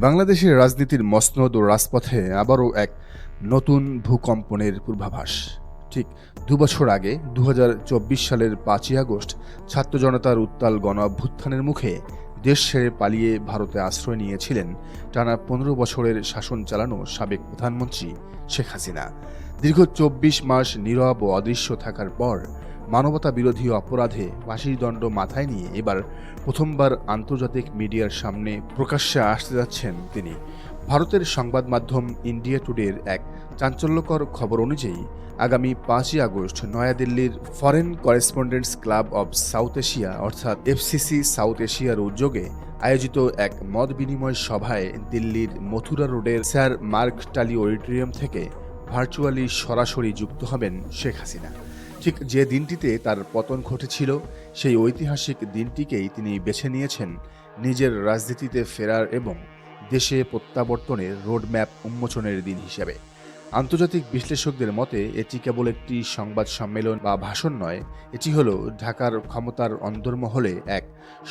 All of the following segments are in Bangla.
বাংলাদেশের রাজনীতির মসনদ ও রাজপথে আবারও এক নতুন ভূকম্পনের পূর্বাভাস। ঠিক ২ বছর আগে ২০২৪ সালের ৫ই আগস্ট ছাত্র জনতার উত্তাল গণ অভ্যুত্থানের মুখে দেশ ছেড়ে পালিয়ে ভারতে আশ্রয় নিয়েছিলেন টানা ১৫ বছরের শাসন চালানো সাবেক প্রধানমন্ত্রী শেখ হাসিনা। দীর্ঘ ২৪ মাস নীরব ও অদৃশ্য থাকার পর মানবতা বিরোধী অপরাধে ফাঁসির দণ্ড মাথায় নিয়ে এবার প্রথমবার আন্তর্জাতিক মিডিয়ার সামনে প্রকাশ্যে আসতে যাচ্ছেন তিনি। ভারতের সংবাদ মাধ্যম ইন্ডিয়া টুডের এক চাঞ্চল্যকর খবর অনুযায়ী আগামী ৫ই আগস্ট নয়াদিল্লির foreign correspondents club of South Asia অর্থাৎ এফসিসি সাউথ এশিয়ার উদ্যোগে আয়োজিত এক মত বিনিময় সভায় দিল্লির মথুরা রোডের স্যার মার্ক টালি অডিটোরিয়াম থেকে ভার্চুয়ালি সরাসরি যুক্ত হবেন শেখ হাসিনা। ঠিক যে দিনটিতে তার পতন ঘটেছিল, সেই ঐতিহাসিক দিনটিকেই তিনি বেছে নিয়েছেন নিজের রাজনীতিতে ফেরার এবং দেশে প্রত্যাবর্তনের রোডম্যাপ উন্মোচনের দিন হিসেবে। আন্তর্জাতিক বিশ্লেষকদের মতে এটি কেবল একটি সংবাদ সম্মেলন বা ভাষণ নয়, এটি হলো ঢাকার ক্ষমতার অন্দরমহলে এক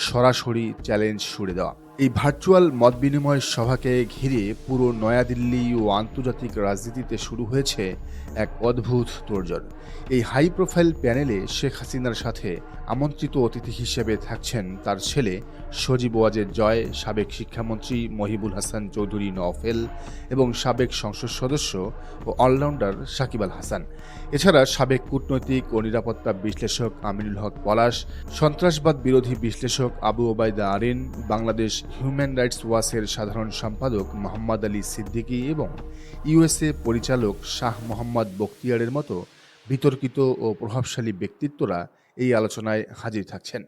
সরাসরি চ্যালেঞ্জ ছুড়ে দেওয়া। এই ভার্চুয়াল মত বিনিময় সভাকে ঘিরে পুরো নয়াদিল্লি ও আন্তর্জাতিক রাজনীতিতে শুরু হয়েছে এক অদ্ভুত তোড়জোড়। এই হাই প্রোফাইল প্যানেলে শেখ হাসিনার সাথে আমন্ত্রিত অতিথি হিসেবে থাকছেন তার ছেলে সজীব ওয়াজেদ জয়, সাবেক শিক্ষামন্ত্রী মহিবুল হাসান চৌধুরী নওফেল এবং সাবেক সংসদ সদস্য ও অলরাউন্ডার সাকিব আল হাসান। এছাড়া সাবেক কূটনৈতিক ও নিরাপত্তা বিশ্লেষক আমিনুল হক পলাশ, সন্ত্রাসবাদ বিরোধী বিশ্লেষক আবু ওবায়দা আরিন, বাংলাদেশ হিউম্যান রাইটস ওয়াচের সাধারণ সম্পাদক মোহাম্মদ আলী সিদ্দিকী এবং ইউএসএ পরিচালক শাহ মোহাম্মদ বখতিয়ারের মতো বিতর্কিত ও প্রভাবশালী ব্যক্তিত্বরা এই আলোচনায় হাজির থাকছেন।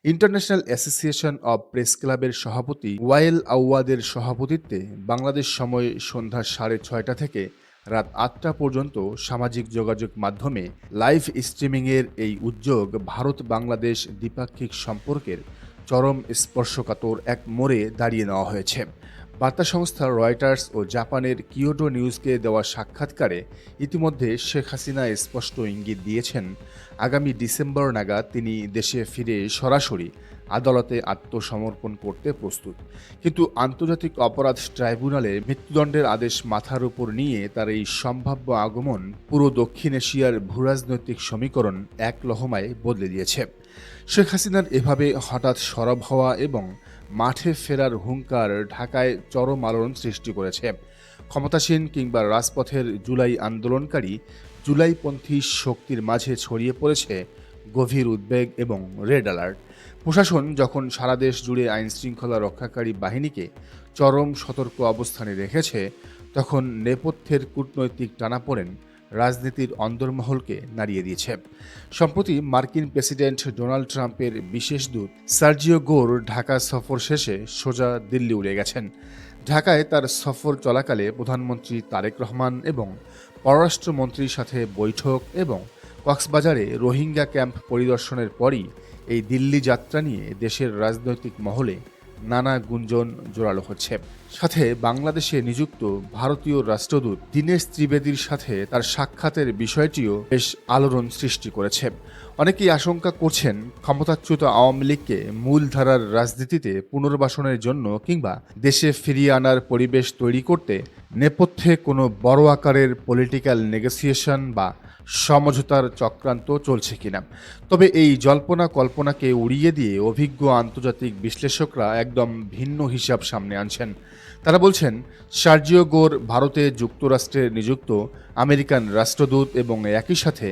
ইন্টারন্যাশনাল অ্যাসোসিয়েশন অব প্রেস ক্লাবের সভাপতি ওয়ায়েল আউয়াদের সভাপতিত্বে বাংলাদেশ সময় সন্ধ্যা ৬:৩০ থেকে রাত ৮টা পর্যন্ত সামাজিক যোগাযোগ মাধ্যমে লাইভ স্ট্রিমিংয়ের এই উদ্যোগ ভারত বাংলাদেশ দ্বিপাক্ষিক সম্পর্কের চরম স্পর্শকাতর এক মোড়ে দাঁড়িয়ে নেওয়া হয়েছে। বার্তা সংস্থা রয়টার্স ও জাপানের কিয়োটো নিউজকে দেওয়া সাক্ষাৎকারে ইতিমধ্যে শেখ হাসিনা স্পষ্ট ইঙ্গিত দিয়েছেন আগামী ডিসেম্বর নাগাদ তিনি দেশে ফিরে সরাসরি আদালতে আত্মসমর্পণ করতে প্রস্তুত। কিন্তু আন্তর্জাতিক অপরাধ ট্রাইব্যুনালে মৃত্যুদণ্ডের আদেশ মাথার উপর নিয়ে তার এই সম্ভাব্য আগমন পুরো দক্ষিণ এশিয়ার ভূরাজনৈতিক সমীকরণ এক লহমায় বদলে দিয়েছে। শেখ হাসিনার এভাবে হঠাৎ সরব হওয়া এবং মাঠে ফেরার হুঙ্কার ঢাকায় চরম আলোড়ন সৃষ্টি করেছে। ক্ষমতাসীন কিংবা রাজপথের জুলাই আন্দোলনকারী জুলাইপন্থী শক্তির মাঝে ছড়িয়ে পড়েছে গভীর উদ্বেগ এবং রেড অ্যালার্ট। প্রশাসন যখন সারা দেশ জুড়ে আইনশৃঙ্খলা রক্ষাকারী বাহিনীকে চরম সতর্ক অবস্থানে রেখেছে, তখন নেপথ্যের কূটনৈতিক টানাপোড়েন রাজনীতির অন্দরমহলকে নাড়িয়ে দিয়েছে। সম্প্রতি মার্কিন প্রেসিডেন্ট ডোনাল্ড ট্রাম্পের বিশেষ দূত সার্জিও গোর ঢাকা সফর শেষে সোজা দিল্লি উড়ে গেছেন। ঢাকায় তার সফর চলাকালে প্রধানমন্ত্রী তারেক রহমান এবং পররাষ্ট্রমন্ত্রীর সাথে বৈঠক এবং কক্সবাজারে রোহিঙ্গা ক্যাম্প পরিদর্শনের পরই এই দিল্লি যাত্রা নিয়ে দেশের রাজনৈতিক মহলে নানা গুঞ্জন জোরালো হচ্ছে। সাথে বাংলাদেশে নিযুক্ত ভারতীয় রাষ্ট্রদূত দীনেশ ত্রিবেদীর সাথে তার সাক্ষাতের বিষয়টিও বেশ আলোড়ন সৃষ্টি করেছে। অনেকেই আশঙ্কা করছেন ক্ষমতাচ্যুত আওয়ামী লীগকে মূলধারার রাজনীতিতে পুনর্বাসনের জন্য কিংবা দেশে ফিরিয়ে আনার পরিবেশ তৈরি করতে নেপথ্যে কোনো বড় আকারের পলিটিক্যাল নেগোসিয়েশন বা সমঝোতার চক্রান্ত চলছে কিনা। তবে এই জল্পনা কল্পনাকে উড়িয়ে দিয়ে অভিজ্ঞ আন্তর্জাতিক বিশ্লেষকরা একদম ভিন্ন হিসাব সামনে আনছেন। তারা বলছেন সার্জিও গোর ভারতে যুক্তরাষ্ট্রে নিযুক্ত আমেরিকান রাষ্ট্রদূত এবং একই সাথে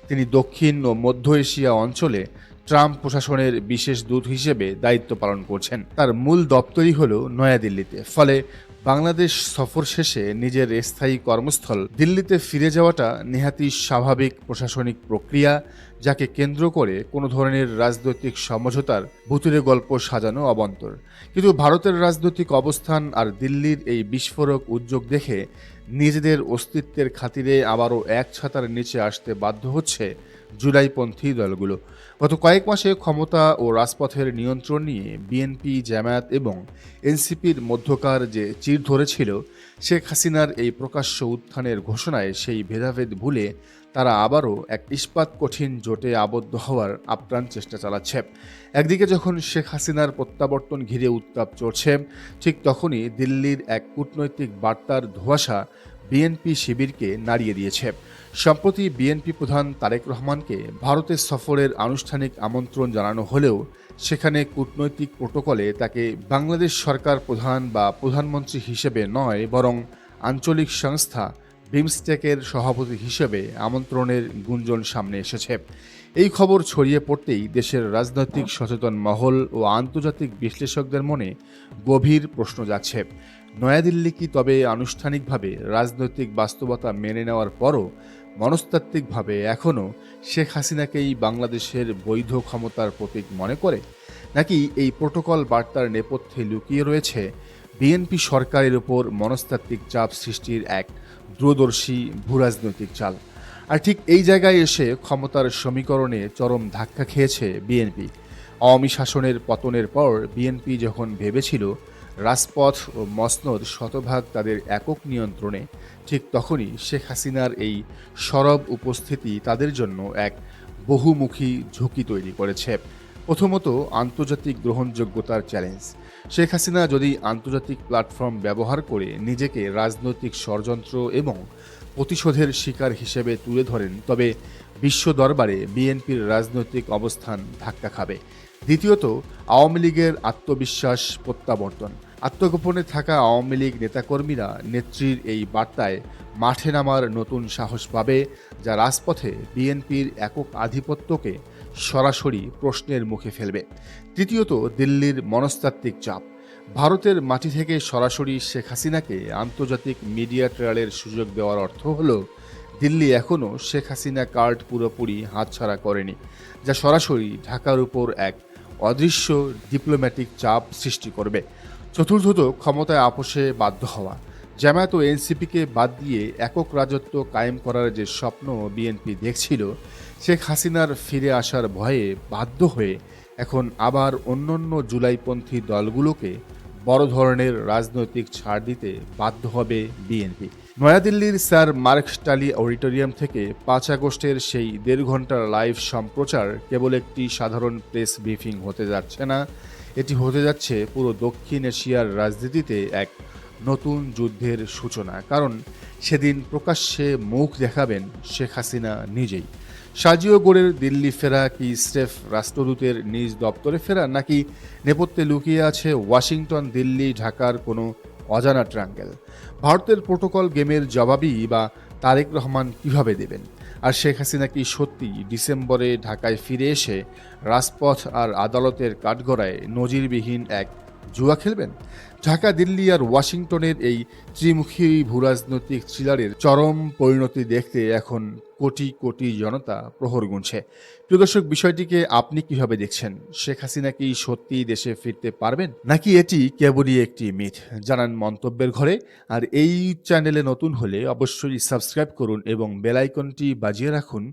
তিনি দক্ষিণ ও মধ্য এশিয়া অঞ্চলে ট্রাম্প প্রশাসনের বিশেষ দূত হিসেবে দায়িত্ব পালন করছেন। তার মূল দপ্তরই হল নয়াদিল্লিতে। ফলে বাংলাদেশ সফর শেষে নিজের স্থায়ী কর্মস্থল দিল্লিতে ফিরে যাওয়াটা নেহাতি স্বাভাবিক প্রশাসনিক প্রক্রিয়া, যাকে কেন্দ্র করে কোনো ধরনের রাজনৈতিক সমঝোতার ভুতুড়ে গল্প সাজানো অবান্তর। কিন্তু ভারতের রাজনৈতিক অবস্থান আর দিল্লির এই বিস্ফোরক উদ্যোগ দেখে নিজেদের অস্তিত্বের খাতিরে আবারও এক ছাতার নিচে আসতে বাধ্য হচ্ছে জুলাইপন্থী দলগুলো। গত কয়েক মাসে ক্ষমতা ও রাজপথের নিয়ন্ত্রণ নিয়ে বিএনপি, জামায়াত এবং এনসিপির মধ্যকার যে চির ধরেছিল, শেখ হাসিনার এই প্রকাশ্য উত্থানের ঘোষণায় সেই ভেদাভেদ ভুলে তারা আবারও এক ইস্পাত কঠিন জোটে আবদ্ধ হওয়ার আপ্রাণ চেষ্টা চালাচ্ছে। একদিকে যখন শেখ হাসিনার প্রত্যাবর্তন ঘিরে উত্তাপ চড়ছে, ঠিক তখনই দিল্লির এক কূটনৈতিক বার্তার ধোঁয়াশা বিএনপি শিবিরকে নাড়িয়ে দিয়েছে। সম্প্রতি বিএনপি প্রধান তারেক রহমানকে ভারতের সফরের আনুষ্ঠানিক আমন্ত্রণ জানানো হলেও সেখানে কূটনৈতিক প্রোটোকলে তাকে বাংলাদেশ সরকার প্রধান বা প্রধানমন্ত্রী হিসেবে নয়, বরং আঞ্চলিক সংস্থা বিমস্টেকের সভাপতি হিসেবে আমন্ত্রণের গুঞ্জন সামনে এসেছে। এই খবর ছড়িয়ে পড়তেই দেশের রাজনৈতিক সচেতন মহল ও আন্তর্জাতিক বিশ্লেষকদের মনে গভীর প্রশ্ন যাচ্ছে। নয়াদিল্লি কি তবে আনুষ্ঠানিকভাবে রাজনৈতিক বাস্তবতা মেনে নেওয়ার পরও মনস্তাত্ত্বিকভাবে এখনও শেখ হাসিনাকেই বাংলাদেশের বৈধ ক্ষমতার প্রতীক মনে করে, নাকি এই প্রোটোকল বার্তার নেপথ্যে লুকিয়ে রয়েছে বিএনপি সরকারের উপর মনস্তাত্ত্বিক চাপ সৃষ্টির এক দূরদর্শী ভূরাজনৈতিক চাল? আর ঠিক এই জায়গায় এসে ক্ষমতার সমীকরণে চরম ধাক্কা খেয়েছে বিএনপি। আওয়ামী শাসনের পতনের পর বিএনপি যখন ভেবেছিল রাজপথ ও মসনদ শতভাগ তাদের একক নিয়ন্ত্রণে, ঠিক তখনই শেখ হাসিনার এই সরব উপস্থিতি তাদের জন্য এক বহুমুখী ঝুঁকি তৈরি করেছে। প্রথমত, আন্তর্জাতিক গ্রহণযোগ্যতার চ্যালেঞ্জ। শেখ হাসিনা যদি আন্তর্জাতিক প্ল্যাটফর্ম ব্যবহার করে নিজেকে রাজনৈতিক ষড়যন্ত্র এবং প্রতিশোধের শিকার হিসেবে তুলে ধরেন, তবে বিশ্ব দরবারে বিএনপির রাজনৈতিক অবস্থান ধাক্কা খাবে। দ্বিতীয়ত, আওয়ামী লীগের আত্মবিশ্বাস প্রত্যাবর্তন। আত্মগোপনে থাকা আওয়ামী লীগ নেতাকর্মীরা নেত্রীর এই বার্তায় মাঠে নামার নতুন সাহস পাবে, যা রাজপথে বিএনপির একক আধিপত্যকে সরাসরি প্রশ্নের মুখে ফেলবে। তৃতীয়ত, দিল্লির মনস্তাত্ত্বিক চাপ। ভারতের মাটি থেকে সরাসরি শেখ হাসিনাকে আন্তর্জাতিক মিডিয়া ট্রায়ালের সুযোগ দেওয়ার অর্থ হল দিল্লি এখনও শেখ হাসিনা কার্ড পুরোপুরি হাতছাড়া করেনি, যা সরাসরি ঢাকার উপর এক অদৃশ্য ডিপ্লোম্যাটিক চাপ সৃষ্টি করবে। চতুর্থত, ক্ষমতায় আপোষে বাধ্য হওয়া। জামায়াত ও এনসিপিকে বাদ দিয়ে একক রাজত্ব কায়েম করার যে স্বপ্ন বিএনপি দেখছিল, শেখ হাসিনার ফিরে আসার ভয়ে বাধ্য হয়ে এখন আবার অন্যান্য জুলাইপন্থী দলগুলোকে বড় ধরনের রাজনৈতিক ছাড় দিতে বাধ্য হবে বিএনপি। নয়াদিল্লির স্যার মার্ক স্টালি অডিটোরিয়াম থেকে 5 আগস্টের সেই 1.5 ঘন্টার লাইভ সম্প্রচার কেবল একটি সাধারণ প্রেস ব্রিফিং হতে যাচ্ছে না, এটি হতে যাচ্ছে পুরো দক্ষিণ এশিয়ার রাজনীতিতে এক নতুন যুদ্ধের সূচনা। কারণ সেদিন প্রকাশ্যে মুখ দেখাবেন শেখ হাসিনা নিজেই। সাজিও গোড়ের দিল্লি ফেরা কি স্রেফ রাষ্ট্রদূতের নিজ দপ্তরে ফেরা, নাকি নেপথ্যে লুকিয়ে আছে ওয়াশিংটন, দিল্লি, ঢাকার কোনো অজানা ট্রাঙ্গেল? ভারতের প্রোটোকল গেমের জবাবই বা তারেক রহমান কিভাবে দেবেন? আর শেখ হাসিনা কি সত্যি ডিসেম্বরে ঢাকায় ফিরে এসে রাজপথ আর আদালতের কাঠগড়ায় নজিরবিহীন এক জুয়া খেলবেন? ঢাকা, দিল্লি আর ওয়াশিংটনের এই ত্রিমুখী ভূরাজনৈতিক থ্রিলারের চরম পরিণতি দেখতে এখন কোটি কোটি জনতা প্রহর গুনছে। প্রিয় দর্শক, বিষয়টিকে আপনি কিভাবে দেখছেন? শেখ হাসিনা কি সত্যিই দেশে ফিরতে পারবেন, নাকি এটি কেবলই একটি মিথ? জানান মন্তব্যের ঘরে। আর এই চ্যানেলে নতুন হলে অবশ্যই সাবস্ক্রাইব করুন এবং বেল আইকনটি বাজিয়ে রাখুন